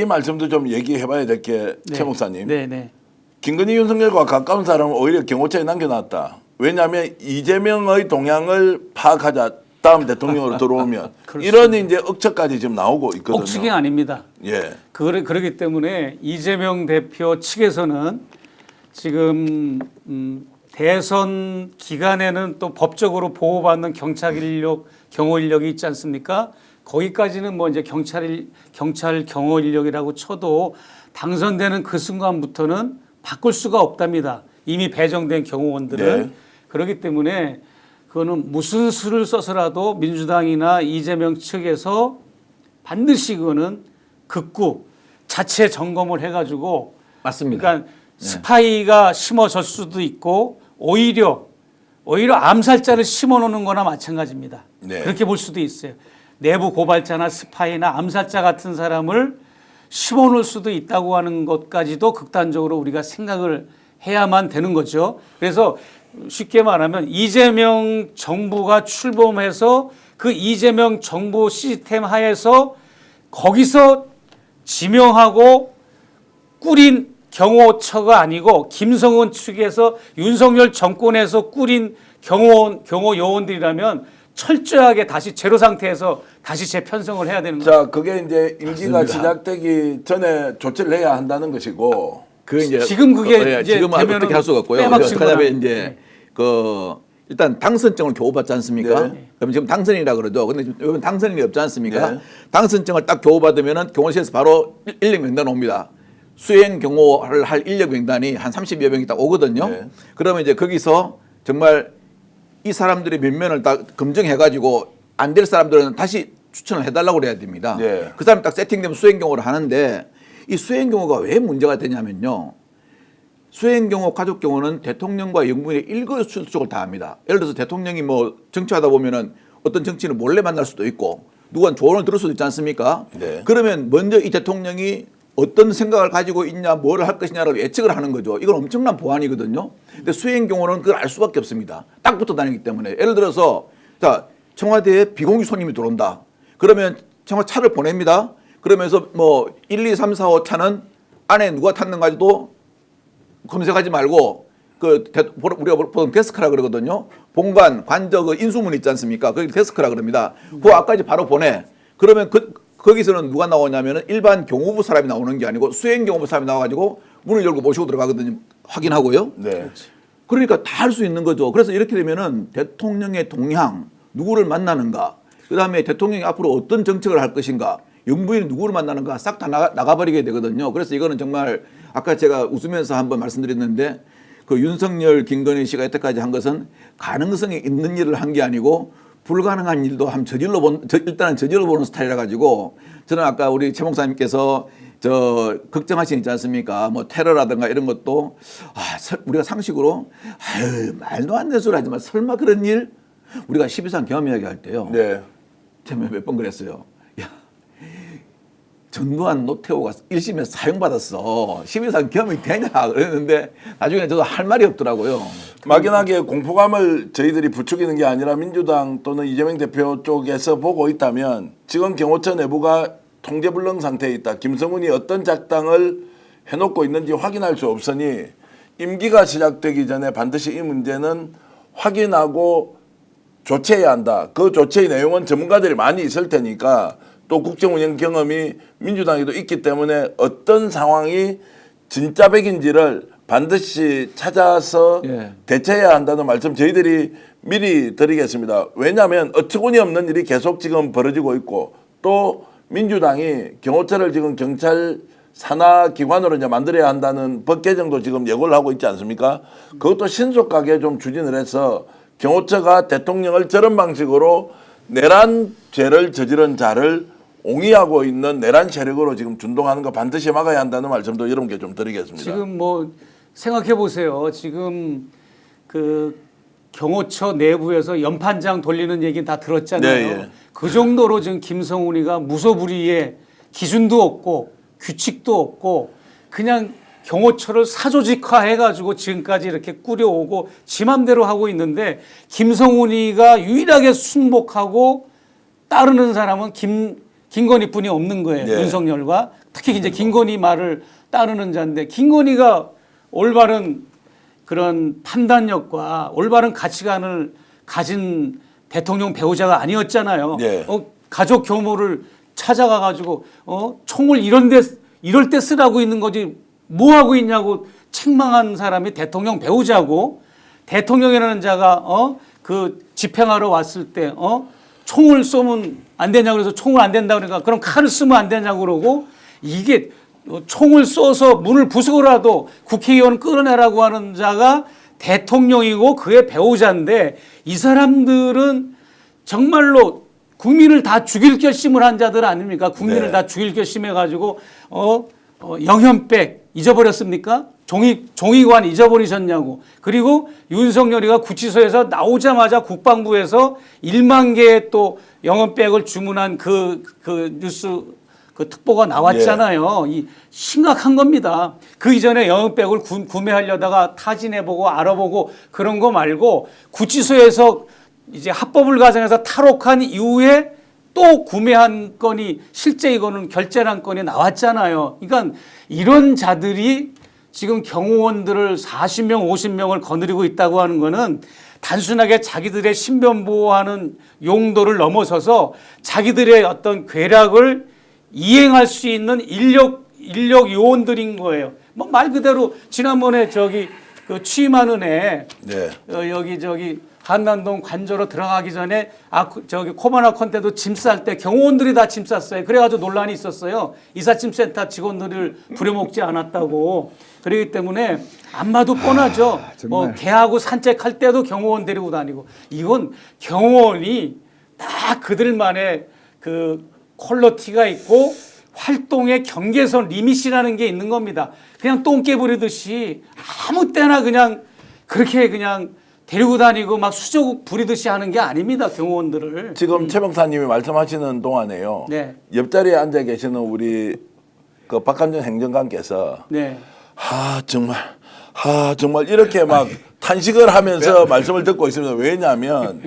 이 말씀도 좀 얘기해봐야 될 게 네. 최 목사님. 네네. 김건희 윤석열과 가까운 사람은 오히려 경호처에 남겨놨다. 왜냐하면 이재명의 동향을 파악하자. 다음 대통령으로 들어오면 이런 이제 억측까지 지금 나오고 있거든요. 억측이 아닙니다. 예. 그러기 때문에 이재명 대표 측에서는 지금 대선 기간에는 또 법적으로 보호받는 경찰 인력, 경호 인력이 있지 않습니까? 거기까지는 뭐 이제 경찰 경호 인력이라고 쳐도 당선되는 그 순간부터는 바꿀 수가 없답니다. 이미 배정된 경호원들은. 네. 그렇기 때문에 그거는 무슨 수를 써서라도 민주당이나 이재명 측에서 반드시 그거는 극구 자체 점검을 해가지고 맞습니다. 그러니까 스파이가 심어질 수도 있고 오히려 암살자를 심어놓는 거나 마찬가지입니다. 네. 그렇게 볼 수도 있어요. 내부 고발자나 스파이나 암살자 같은 사람을 심어놓을 수도 있다고 하는 것까지도 극단적으로 우리가 생각을 해야만 되는 거죠. 그래서 쉽게 말하면 이재명 정부가 출범해서 그 이재명 정부 시스템 하에서 거기서 지명하고 꾸린 경호처가 아니고 김성은 측에서 윤석열 정권에서 꾸린 경호 요원들이라면 철저하게 다시 제로 상태에서 다시 재편성을 해야 되는 거죠. 자, 그게 이제 임기가 시작되기 전에 조치를 해야 한다는 것이고. 그 이제 지금 그게 이제 지금은 되면은 어떻게 할 수가 없고요. 빼박힌 그다음에 거라. 이제 네. 그 일단 당선증을 교부받지 않습니까? 네. 그럼 지금 당선이라 그러죠. 근데 지금 당선인이 없지 않습니까? 네. 당선증을 딱 교부받으면은 경호실에서 바로 인력 명단 옵니다. 수행 경호를 할 인력 명단이 한 30여 명이 딱 오거든요. 네. 그러면 이제 거기서 정말 이 사람들의 면면을 딱 검증해가지고 안 될 사람들은 다시 추천을 해달라고 그래야 됩니다. 네. 그 사람이 딱 세팅되면 수행 경호를 하는데 이 수행 경호가 왜 문제가 되냐면요. 수행 경호, 가족 경호는 대통령과 영부인의 일거수일투족을 다 합니다. 예를 들어서 대통령이 뭐 정치하다 보면은 어떤 정치인을 몰래 만날 수도 있고 누가 조언을 들을 수도 있지 않습니까? 네. 그러면 먼저 이 대통령이 어떤 생각을 가지고 있냐, 뭘 할 것이냐를 예측을 하는 거죠. 이건 엄청난 보안이거든요. 근데 수행 경호는 그걸 알 수밖에 없습니다. 딱 붙어 다니기 때문에. 예를 들어서 자, 청와대에 비공개 손님이 들어온다. 그러면 청와대 차를 보냅니다. 그러면서 뭐 1, 2, 3, 4, 5 차는 안에 누가 탔는가지도 검색하지 말고 우리가 보통 데스크라 그러거든요. 본관, 관저 그 인수문 있지 않습니까? 그게 데스크라 그럽니다. 그 앞까지 바로 보내. 그러면 거기서는 누가 나오냐면은 일반 경호부 사람이 나오는 게 아니고 수행 경호부 사람이 나와가지고 문을 열고 모시고 들어가거든요. 확인하고요. 네. 그러니까 다 할 수 있는 거죠. 그래서 이렇게 되면은 대통령의 동향, 누구를 만나는가, 그 다음에 대통령이 앞으로 어떤 정책을 할 것인가, 영부인이 누구를 만나는가 싹 다 나가버리게 되거든요. 그래서 이거는 정말 아까 제가 웃으면서 한번 말씀드렸는데 그 윤석열, 김건희 씨가 여태까지 한 것은 가능성이 있는 일을 한 게 아니고 불가능한 일도 일단은 저질러 보는 스타일이라 가지고 저는 아까 우리 최 목사님께서 걱정하시지 않습니까? 뭐 테러라든가 이런 것도 우리가 상식으로 말도 안 되는 소리 하지만 설마 그런 일 우리가 12상 경험 이야기 할 때요. 네. 제가 몇 번 그랬어요. 야, 전두환 노태우가 1심에서 사형받았어. 12상 경험이 되냐? 그랬는데 나중에 저도 할 말이 없더라고요. 막연하게 공포감을 저희들이 부추기는 게 아니라 민주당 또는 이재명 대표 쪽에서 보고 있다면 지금 경호처 내부가 통제불능 상태에 있다. 김성훈이 어떤 작당을 해놓고 있는지 확인할 수 없으니 임기가 시작되기 전에 반드시 이 문제는 확인하고 조치해야 한다. 그 조치의 내용은 전문가들이 많이 있을 테니까 또 국정운영 경험이 민주당에도 있기 때문에 어떤 상황이 진짜백인지를 반드시 찾아서 대처해야 한다는 말씀 저희들이 미리 드리겠습니다. 왜냐하면 어처구니 없는 일이 계속 지금 벌어지고 있고 또 민주당이 경호처를 지금 경찰 산하 기관으로 이제 만들어야 한다는 법 개정도 지금 예고를 하고 있지 않습니까? 그것도 신속하게 좀 추진을 해서 경호처가 대통령을 저런 방식으로 내란 죄를 저지른 자를 옹이하고 있는 내란 세력으로 지금 준동하는 거 반드시 막아야 한다는 말씀도 여러분께 좀 드리겠습니다. 지금 뭐 생각해 보세요. 지금 그 경호처 내부에서 연판장 돌리는 얘기는 다 들었잖아요. 네, 예. 그 정도로 지금 김성훈이가 무소불위의 기준도 없고 규칙도 없고 그냥 경호처를 사조직화해가지고 지금까지 이렇게 꾸려오고 지 맘대로 하고 있는데 김성훈이가 유일하게 순복하고 따르는 사람은 김건희뿐이 없는 거예요. 예. 윤석열과 특히 이제 김건희 말을 따르는 자인데 김건희가 올바른 그런 판단력과 올바른 가치관을 가진 대통령 배우자가 아니었잖아요. 예. 가족 교모를 찾아가 가지고 총을 이럴 때 쓰라고 있는 거지 뭐 하고 있냐고 책망한 사람이 대통령 배우자고 대통령이라는 자가 그 집행하러 왔을 때 총을 쏘면 안 되냐고 그래서 총을 안 된다 그러니까 그럼 칼을 쓰면 안 되냐고 그러고 이게 총을 쏘서 문을 부수고라도 국회의원 끌어내라고 하는 자가 대통령이고 그의 배우자인데 이 사람들은 정말로 국민을 다 죽일 결심을 한 자들 아닙니까? 국민을 네. 다 죽일 결심해 가지고 영현백 잊어버렸습니까? 종이관 잊어버리셨냐고. 그리고 윤석열이가 구치소에서 나오자마자 국방부에서 1만 개의 또 영현백을 주문한 그 뉴스 그 특보가 나왔잖아요. 이 심각한 겁니다. 그 이전에 영현백을 구매하려다가 타진해보고 알아보고 그런 거 말고 구치소에서 이제 합법을 가정해서 탈옥한 이후에 또 구매한 건이 실제 이거는 결제한 건이 나왔잖아요. 그러니까 이런 자들이 지금 경호원들을 40명, 50명을 거느리고 있다고 하는 거는 단순하게 자기들의 신변 보호하는 용도를 넘어서서 자기들의 어떤 괴락을 이행할 수 있는 인력 요원들인 거예요. 뭐 말 그대로 지난번에 그 취임하는 애 네. 여기 한남동 관저로 들어가기 전에 코바나 컨테도 짐 쌀 때 경호원들이 다 짐 쌌어요. 그래가지고 논란이 있었어요. 이삿짐센터 직원들을 부려먹지 않았다고. 그렇기 때문에 안 봐도 뻔하죠. 뭐 개하고 산책할 때도 경호원 데리고 다니고 이건 경호원이 딱 그들만의 그 퀄러티가 있고 활동의 경계선 리밋이라는 게 있는 겁니다. 그냥 똥개 부리듯이 아무 때나 그냥 그렇게 그냥 데리고 다니고 막 수조 부리듯이 하는 게 아닙니다. 경호원들을. 지금 최 박사님이 말씀하시는 동안에요. 네. 옆자리에 앉아 계시는 우리 그 박한준 행정관께서 네. 정말 이렇게 막 탄식을 하면서 말씀을 듣고 있습니다. 왜냐하면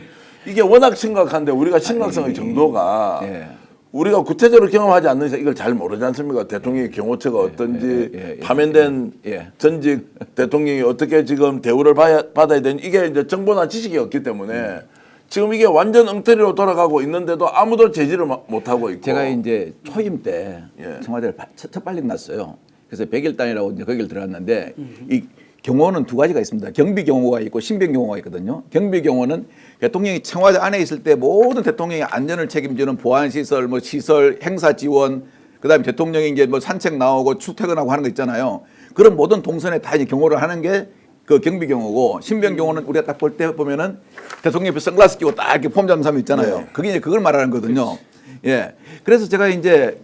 이게 워낙 심각한데 우리가 심각성의 정도가 예. 우리가 구체적으로 경험하지 않는 이상 이걸 잘 모르지 않습니까? 대통령의 경호처가 어떤지 파면된 전직 대통령이 어떻게 지금 대우를 받아야 되는지 이게 이제 정보나 지식이 없기 때문에 지금 이게 완전 엉터리로 돌아가고 있는데도 아무도 제지를 못하고 있고. 제가 이제 초임 때 예. 청와대를 첫 발령 났어요. 그래서 100일단이라고 이제 거기를 들어갔는데 이 경호는 두 가지가 있습니다. 경비 경호가 있고 신변 경호가 있거든요. 경비 경호는 대통령이 청와대 안에 있을 때 모든 대통령의 안전을 책임지는 보안 시설, 뭐 시설, 행사 지원, 그다음에 대통령이 이제 뭐 산책 나오고 출퇴근하고 하는 거 있잖아요. 그런 모든 동선에 다 이제 경호를 하는 게 그 경비 경호고 신변 경호는 우리가 딱 볼 때 보면은 대통령 옆에 선글라스 끼고 딱 이렇게 폼 잡는 사람 있잖아요. 네. 그게 이제 그걸 말하는 거거든요. 예. 그래서 제가 이제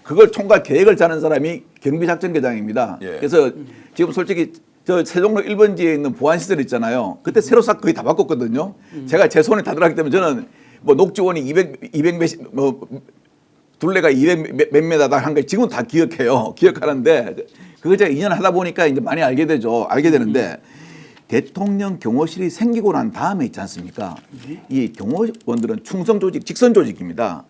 그걸 총괄 계획을 짜는 사람이 경비작전계장입니다. 예. 그래서 지금 솔직히 저 세종로 1번지에 있는 보안시설 있잖아요. 그때 새로 싹 거의 다 바꿨거든요. 제가 제 손에 다 들어갔기 때문에 저는 뭐 녹지원이 200 몇십, 뭐 둘레가 200 몇 메다다 한 걸 지금 다 기억해요. 기억하는데 그거 제가 2년 하다 보니까 이제 많이 알게 되는데 대통령 경호실이 생기고 난 다음에 있지 않습니까? 이 경호원들은 충성 조직, 직선 조직입니다.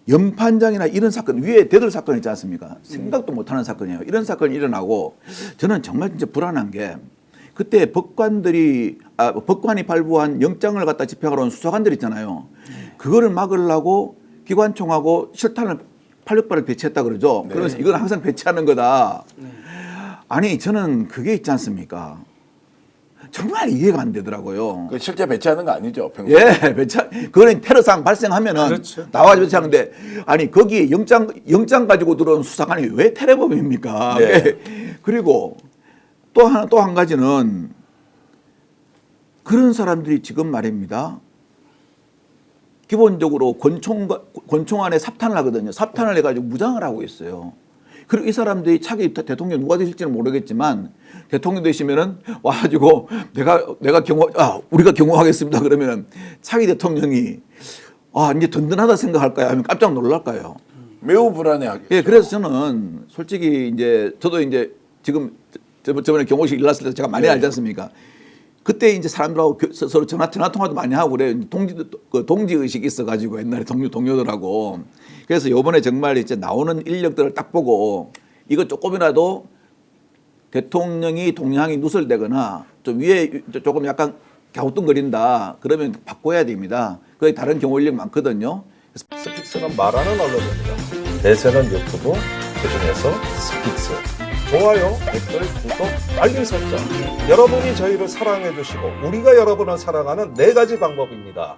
연판장이나 이런 사건, 위에 대들 사건 있지 않습니까? 생각도 못하는 사건이에요. 이런 사건이 일어나고 저는 정말 진짜 불안한 게 그때 법관이 발부한 영장을 갖다 집행하러 온 수사관들 있잖아요. 그거를 막으려고 기관총하고 실탄을 86발을 배치했다 그러죠. 네. 그러면서 이건 항상 배치하는 거다. 아니 저는 그게 있지 않습니까? 정말 이해가 안 되더라고요. 그 실제 배치하는 거 아니죠? 평소에. 예, 그거는 테러상 발생하면은 그렇죠. 나와서 배치하는데 아니 거기에 영장 가지고 들어온 수사관이 왜 테러범입니까? 네. 그리고 또 한 가지는 그런 사람들이 지금 말입니다. 기본적으로 권총 안에 삽탄을 하거든요. 삽탄을 해가지고 무장을 하고 있어요. 그리고 이 사람들이 차기 대통령 누가 되실지는 모르겠지만 대통령 되시면은 와가지고 우리가 경호하겠습니다. 그러면은 차기 대통령이 이제 든든하다 생각할까요? 아니면 깜짝 놀랄까요? 매우 불안해하게. 예, 그래서 저는 솔직히 이제 저도 이제 지금 저번에 경호실 일났을 때 제가 많이 네. 알지 않습니까? 그때 이제 사람들하고 서로 전화 통화도 많이 하고 그래요. 동지 의식이 있어가지고 옛날에 동료들하고. 그래서 이번에 정말 이제 나오는 인력들을 딱 보고 이거 조금이라도 대통령이 동향이 누설되거나 좀 위에 조금 약간 갸우뚱거린다 그러면 바꿔야 됩니다. 그게 다른 경호 인력 많거든요. 스픽스는 말하는 언론입니다. 대세는 유튜브, 그중에서 스픽스. 좋아요, 댓글, 구독, 알림 설정. 여러분이 저희를 사랑해 주시고 우리가 여러분을 사랑하는 4가지 방법입니다.